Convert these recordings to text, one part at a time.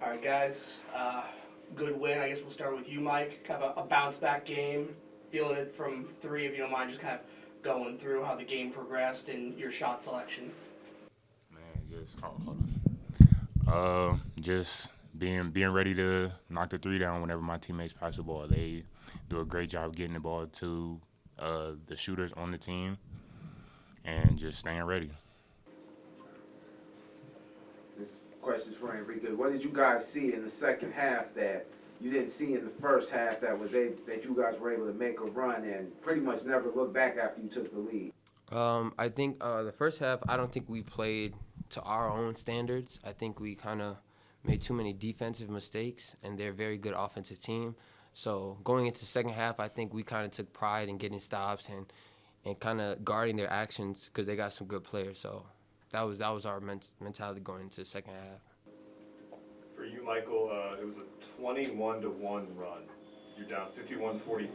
All right, guys. Good win. I guess we'll start with you, Mike. Kind of a bounce back game. Feeling it from three, if you don't mind, just kind of going through how the game progressed and your shot selection. Man, just just being ready to knock the three down whenever my teammates pass the ball. They do a great job getting the ball to the shooters on the team and just staying ready. This question's for Enrique. What did you guys see in the second half that you didn't see in the first half that you guys were able to make a run and pretty much never look back after you took the lead? I think the first half, I don't think we played to our own standards. I think we kind of made too many defensive mistakes, and they're a very good offensive team. So going into the second half, I think we kind of took pride in getting stops and kind of guarding their actions because they got some good players. So that was our mentality going into the second half. For you, Michael, it was a 21-1 run. You're down 51-43.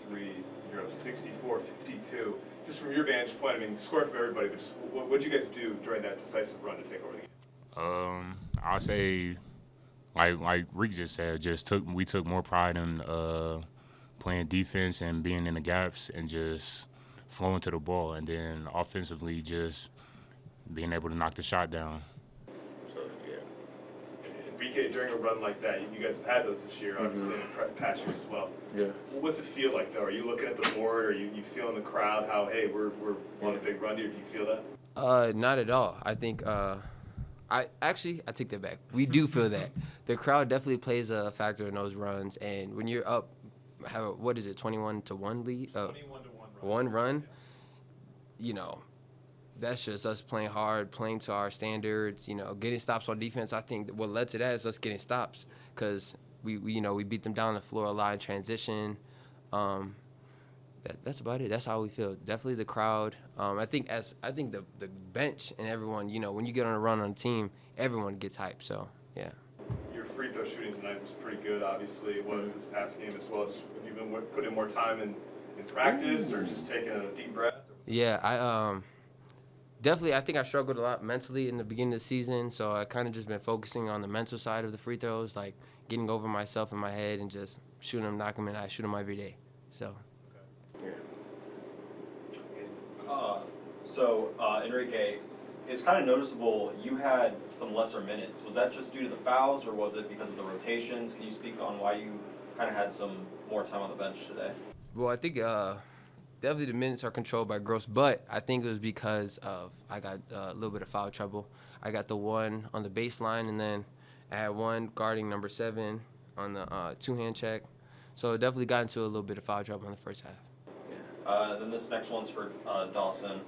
You're up 64-52. Just from your vantage point, I mean, score for everybody, but just what did you guys do during that decisive run to take over the game? I'll say, like Rick just said, we took more pride in playing defense and being in the gaps and just flowing to the ball, and then offensively just being able to knock the shot down. So, yeah. And BK, during a run like that, you guys have had those this year, obviously, and past years as well. Yeah. What's it feel like, though? Are you looking at the board? Are you feeling the crowd, how, hey, we're on a big run here? Do you feel that? Not at all. I think I take that back. We do feel that. The crowd definitely plays a factor in those runs, and when you're up, what is it, 21-1 lead? 21-1 run. One run, you know, that's just us playing hard, playing to our standards, getting stops on defense. I think what led to that is us getting stops because we beat them down the floor a lot in transition. That's about it. That's how we feel. Definitely the crowd. I think the bench and everyone, when you get on a run on a team, everyone gets hyped. So yeah. Your free throw shooting tonight was pretty good, obviously. It was this past game as well. Just have you been putting more time in practice or just taking a deep breath? Yeah, I definitely, I think I struggled a lot mentally in the beginning of the season, so I kind of just been focusing on the mental side of the free throws, like getting over myself in my head and just shooting them, knocking them in. I shoot them every day. So. Enrique, it's kind of noticeable you had some lesser minutes. Was that just due to the fouls, or was it because of the rotations? Can you speak on why you kind of had some more time on the bench today? Well, I think definitely the minutes are controlled by Gross, but I think it was because of I got a little bit of foul trouble. I got the one on the baseline, and then I had one guarding number 7 on the two-hand check. So it definitely got into a little bit of foul trouble in the first half. Then this next one's for Dawson.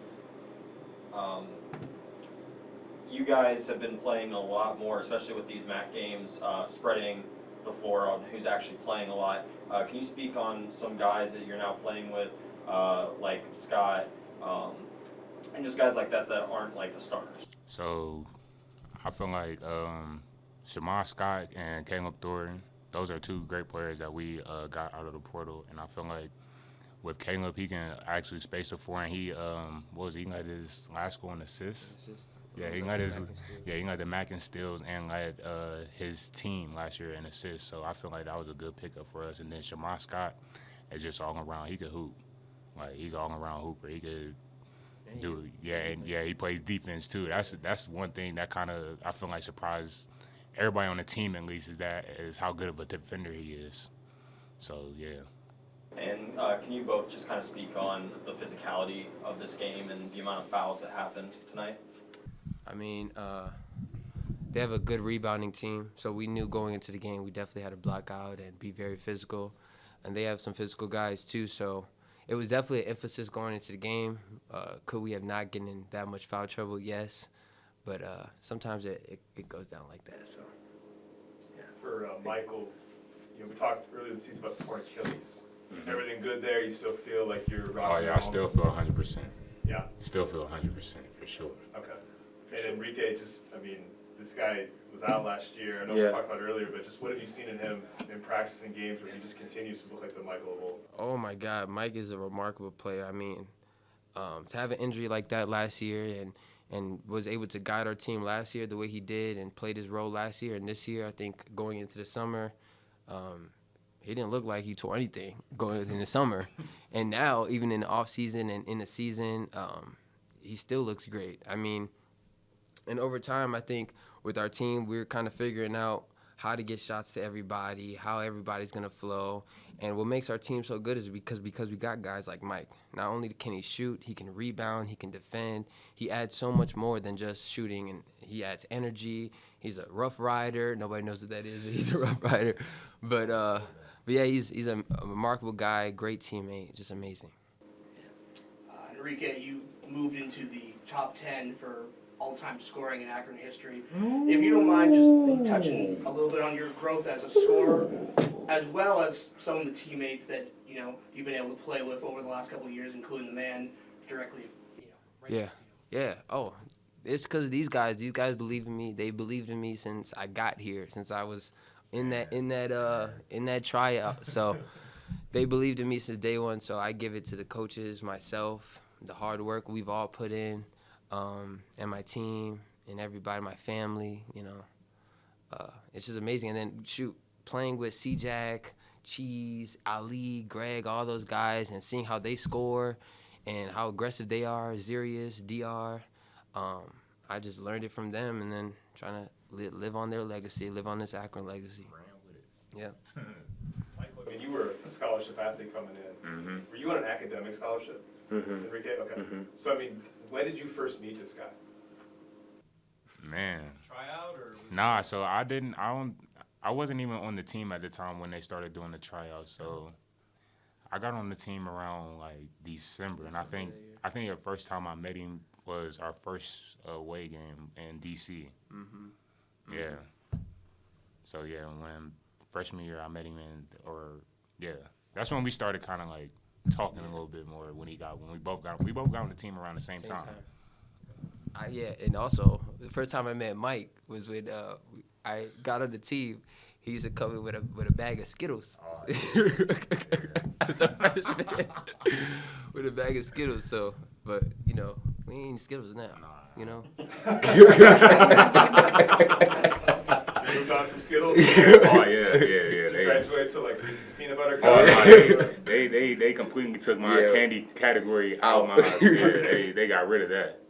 You guys have been playing a lot more, especially with these MAC games, spreading the floor on who's actually playing a lot. Can you speak on some guys that you're now playing with, like Scott, and just guys like that aren't like the starters? So I feel like Shamar Scott and Caleb Thornton, those are two great players that we got out of the portal, and I feel like with Caleb, he can actually space the floor, and he he got his last goal in assists. Yeah, he got the MAC in steals and led his team last year in assists. So I feel like that was a good pickup for us. And then Shamar Scott is just all around. He could hoop, like he's all around hooper. He could do he plays defense too. That's one thing that kind of I feel like surprised everybody on the team at least is how good of a defender he is. So yeah. And can you both just kind of speak on the physicality of this game and the amount of fouls that happened tonight? I mean, they have a good rebounding team, so we knew going into the game we definitely had to block out and be very physical. And they have some physical guys too, so it was definitely an emphasis going into the game. Could we have not gotten in that much foul trouble? Yes, but sometimes it goes down like that. So. Yeah. For Michael, we talked earlier this season about the torn Achilles. Mm-hmm. Everything good there? You still feel like you're rocking? Oh yeah, I still feel 100%. Yeah. Still feel 100% for sure. Okay. And Enrique, this guy was out last year. I know we talked about it earlier, but just what have you seen in him in practice and games where he just continues to look like the Michael of old? Oh my God, Mike is a remarkable player. I mean, to have an injury like that last year and and was able to guide our team last year the way he did and played his role last year. And this year, I think going into the summer, he didn't look like he tore anything going in the summer. And now, even in the off season and in the season, he still looks great. I mean, and over time, I think with our team, we're kind of figuring out how to get shots to everybody, how everybody's going to flow. And what makes our team so good is because we got guys like Mike. Not only can he shoot, he can rebound, he can defend. He adds so much more than just shooting, and he adds energy. He's a rough rider. Nobody knows what that is, but he's a rough rider. But yeah, he's a remarkable guy, great teammate, just amazing. Enrique, you moved into the top 10 for all-time scoring in Akron history. If you don't mind just touching a little bit on your growth as a scorer, as well as some of the teammates that you've been able to play with over the last couple of years, including the man directly, right next to you. Yeah. Oh, it's because these guys believe in me. They believed in me since I got here, since I was in that tryout. So they believed in me since day one. So I give it to the coaches, myself, the hard work we've all put in. And my team and everybody, my family, it's just amazing. And then playing with C-Jack, Cheese, Ali, Greg, all those guys, and seeing how they score and how aggressive they are, Zirius, DR, I just learned it from them, and then trying to live on their legacy, live on this Akron legacy. Yeah. Michael, I mean, you were a scholarship athlete coming in. Mm-hmm. Were you on an academic scholarship, Enrique? Okay. So, I mean, when did you first meet this guy? Man. Tryout or? Nah, so I wasn't even on the team at the time when they started doing the tryouts. So I got on the team around like December, and I think the first time I met him was our first away game in DC. Yeah. So yeah, when freshman year I met him that's when we started kind of like talking a little bit more when we both got on the team around the same time. And also the first time I met Mike was when I got on the team. He used to come in with a bag of Skittles. Oh, As a freshman, with a bag of Skittles. So, but we ain't Skittles now. You moved on from Skittles? Oh yeah. They Graduated to like Reese's peanut butter Oh, cups? no, they completely took my candy category out. They got rid of that.